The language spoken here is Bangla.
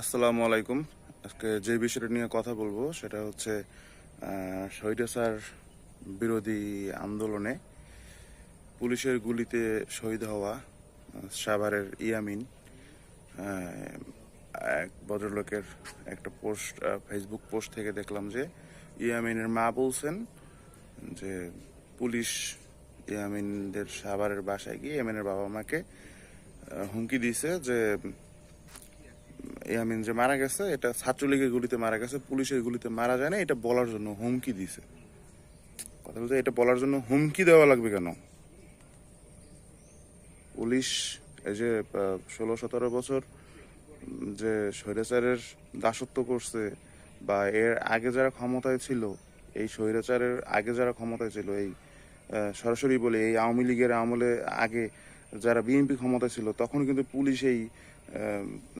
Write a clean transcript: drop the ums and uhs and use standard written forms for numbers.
আসসালামু আলাইকুম। আজকে যে বিষয়টা নিয়ে কথা বলবো সেটা হচ্ছে স্বৈরাচার বিরোধী আন্দোলনে পুলিশের গুলিতে শহীদ হওয়া সাভারের ইয়ামিন। আহ, এক ভদ্রলোকের একটা পোস্ট, ফেসবুক পোস্ট থেকে দেখলাম যে ইয়ামিনের মা বলছেন যে পুলিশ ইয়ামিনদের সাভারের বাসায় গিয়ে ইয়ামিনের বাবা মাকে হুমকি দিয়েছে যে ইয়ামিন যে মারা গেছে এটা ছাত্রলীগের গুলিতে মারা গেছে, পুলিশের গুলিতে মারা যায় না, এটা বলার জন্য হুমকি দিছে। কথা বলতে এটা বলার জন্য হুমকি দেওয়া লাগবে কেন? পুলিশ এই যে 16-17 বছর যে স্বৈরাচারের দাসত্ব করছে, বা এর আগে যারা ক্ষমতায় ছিল, এই স্বৈরাচারের আগে যারা ক্ষমতায় ছিল, এই সরাসরি বলে এই আওয়ামী লীগের আমলে আগে যারা বিএনপি ক্ষমতায় ছিল, তখন কিন্তু পুলিশ এই